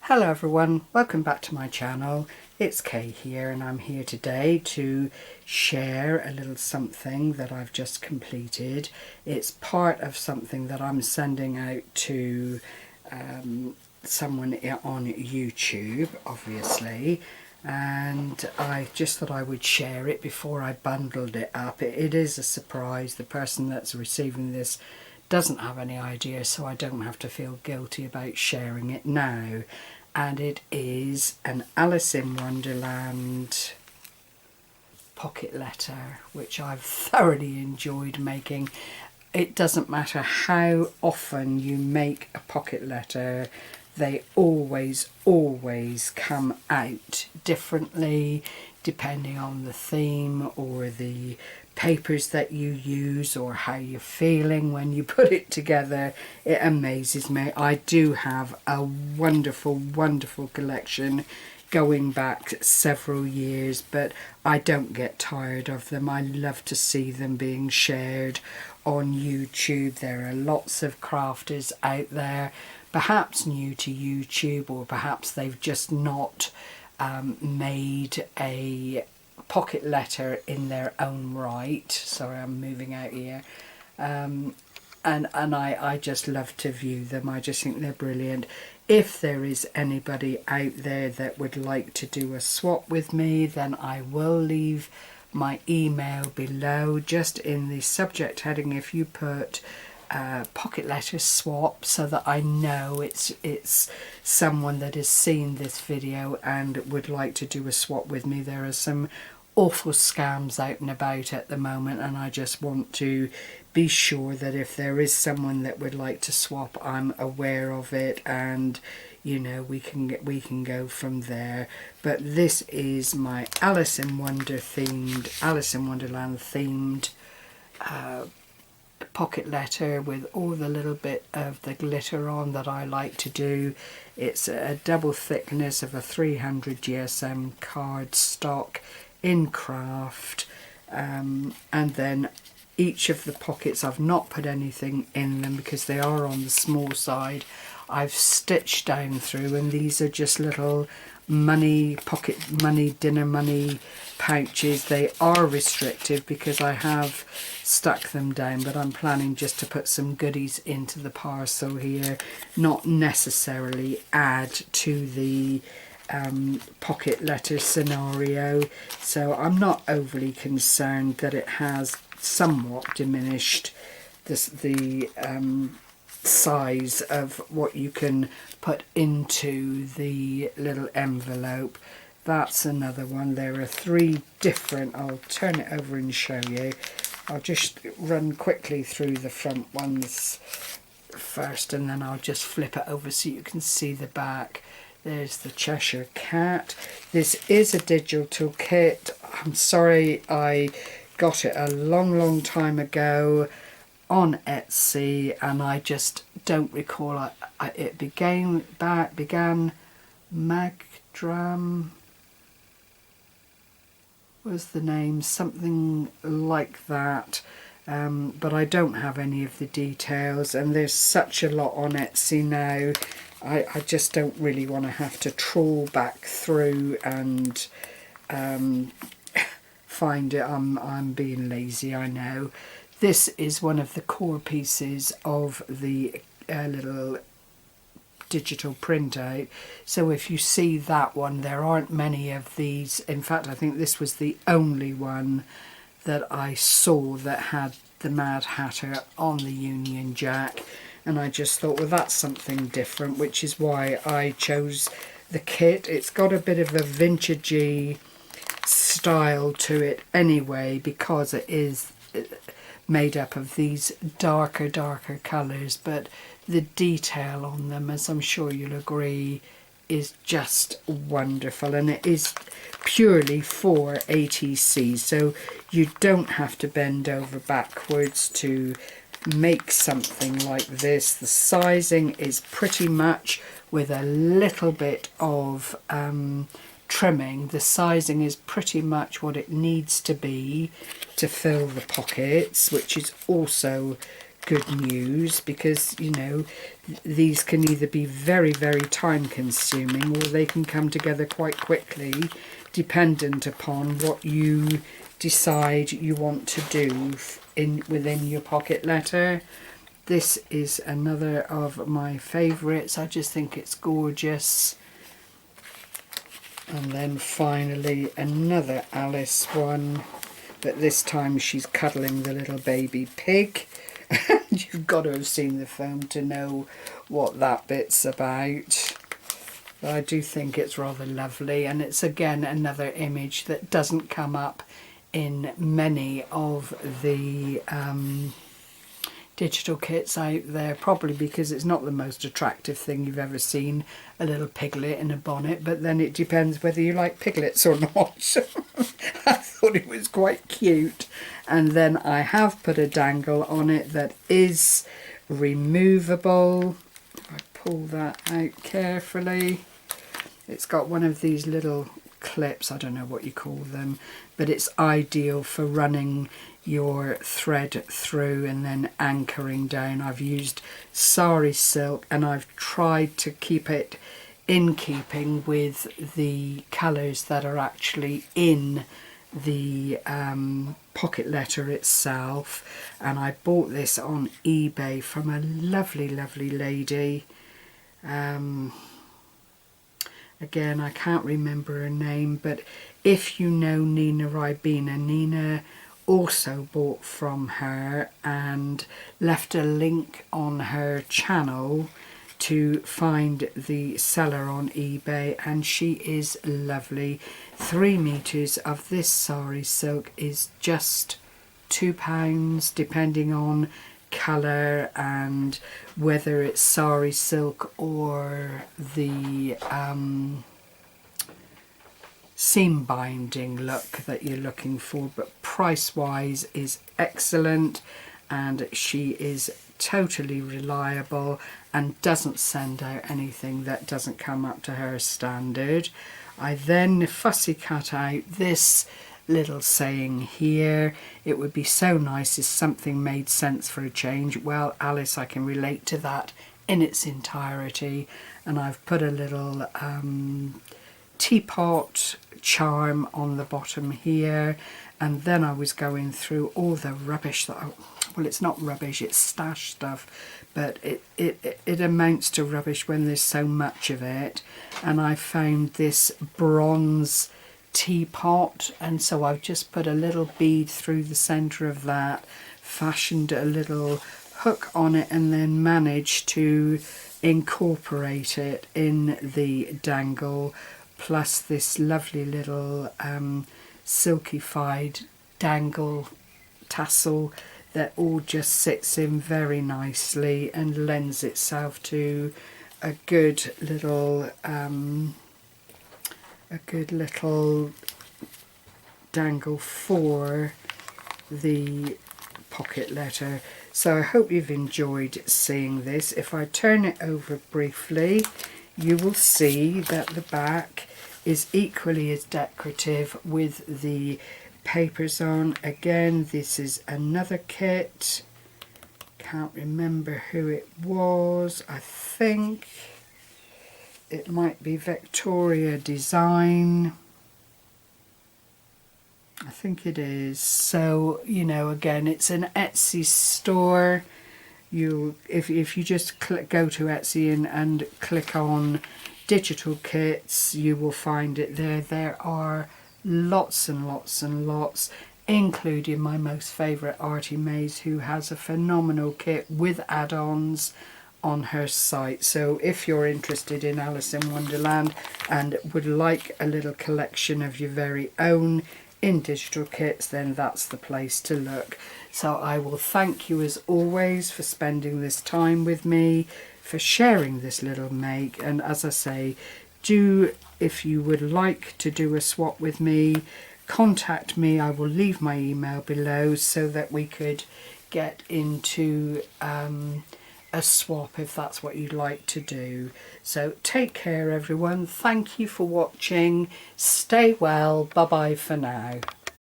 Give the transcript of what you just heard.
Hello everyone, welcome back to my channel. It's Kay here and I'm here today to share a little something that I've just completed. It's part of something that I'm sending out to someone on YouTube, obviously, and I just thought I would share it before I bundled it up. It is a surprise. The person that's receiving this doesn't have any idea, so I don't have to feel guilty about sharing it now. And it is an Alice in Wonderland pocket letter, which I've thoroughly enjoyed making. It doesn't matter how often you make a pocket letter, they always come out differently depending on the theme or the papers that you use or how you're feeling when you put it together. It amazes me. I do have a wonderful collection going back several years, but I don't get tired of them. I love to see them being shared on YouTube. There are lots of crafters out there, perhaps new to YouTube, or perhaps they've just not made a pocket letter in their own right. Sorry, I'm moving out here. And I just love to view them. I just think they're brilliant. If there is anybody out there that would like to do a swap with me, then I will leave my email below, just in the subject heading. If you put pocket letter swap, so that I know it's someone that has seen this video and would like to do a swap with me. There are some awful scams out and about at the moment, and I just want to be sure that if there is someone that would like to swap, I'm aware of it, and you know, we can go from there. But this is my Alice in Wonderland themed pocket letter with all the little bit of the glitter on that I like to do. It's a double thickness of a 300 GSM card stock in craft, and then each of the pockets, I've not put anything in them because they are on the small side. I've stitched down through, and these are just little pocket money, dinner money pouches. They are restricted because I have stuck them down, but I'm planning just to put some goodies into the parcel here, not necessarily add to the pocket letter scenario. So I'm not overly concerned that it has somewhat diminished the size of what you can put into the little envelope. That's another one. There are three different, I'll turn it over and show you. I'll just run quickly through the front ones first, and then I'll just flip it over so you can see the back. There's the Cheshire Cat. This is a digital kit. I'm sorry, I got it a long time ago on A.T.C, and I just don't recall. It began Magdram was the name, something like that, but I don't have any of the details, and there's such a lot on A.T.C now. I just don't really want to have to trawl back through and find it. I'm being lazy, I know. This is one of the core pieces of the little digital printout. So if you see that one, there aren't many of these. In fact, I think this was the only one that I saw that had the Mad Hatter on the Union Jack. And I just thought, well, that's something different, which is why I chose the kit. It's got a bit of a vintagey style to it anyway, because it is made up of these darker colours, but the detail on them, as I'm sure you'll agree, is just wonderful, and it is purely for A.T.C, so you don't have to bend over backwards to make something like this. The sizing is pretty much, with a little bit of trimming, the sizing is pretty much what it needs to be to fill the pockets, which is also good news, because you know these can either be very, very time consuming, or they can come together quite quickly dependent upon what you decide you want to do within your pocket letter. This is another of my favourites. I just think it's gorgeous. And then finally another Alice one, but this time she's cuddling the little baby pig. You've got to have seen the film to know what that bit's about. But I do think it's rather lovely, and it's again another image that doesn't come up in many of the digital kits out there, probably because it's not the most attractive thing you've ever seen, a little piglet in a bonnet, but then it depends whether you like piglets or not. I thought it was quite cute. And then I have put a dangle on it that is removable. If I pull that out carefully, it's got one of these little clips, I don't know what you call them, but it's ideal for running your thread through and then anchoring down. I've used sari silk, and I've tried to keep it in keeping with the colours that are actually in the pocket letter itself. And I bought this on eBay from a lovely, lovely lady. Again, I can't remember her name, but if you know Nina Ribena, Nina also bought from her and left a link on her channel to find the seller on eBay, and she is lovely. 3 meters of this sari silk is just £2, depending on colour and whether it's sari silk or the seam binding look that you're looking for. But price wise is excellent, and she is totally reliable and doesn't send out anything that doesn't come up to her standard. I then fussy cut out this little saying here, it would be so nice if something made sense for a change. Well, Alice, I can relate to that in its entirety, and I've put a little teapot charm on the bottom here. And then I was going through all the rubbish that well, it's not rubbish, it's stash stuff, but it amounts to rubbish when there's so much of it. And I found this bronze teapot, and so I've just put a little bead through the centre of that, fashioned a little hook on it, and then managed to incorporate it in the dangle, plus this lovely little silkified dangle tassel that all just sits in very nicely and lends itself to a good little dangle for the pocket letter. So I hope you've enjoyed seeing this. If I turn it over briefly, you will see that the back is equally as decorative with the papers on. Again, this is another kit. Can't remember who it was. I think it might be Victoria Design. I think it is. So, you know, again, it's an A.T.C store. If you just go to Etsy and click on digital kits, you will find it there. There are lots and lots and lots, including my most favourite Artie Mays, who has a phenomenal kit with add-ons on her site. So if you're interested in Alice in Wonderland and would like a little collection of your very own in digital kits, then that's the place to look. So I will thank you as always for spending this time with me, for sharing this little make, and as I say, do, if you would like to do a swap with me, contact me. I will leave my email below so that we could get into a swap if that's what you'd like to do. So take care everyone, thank you for watching, stay well, bye bye for now.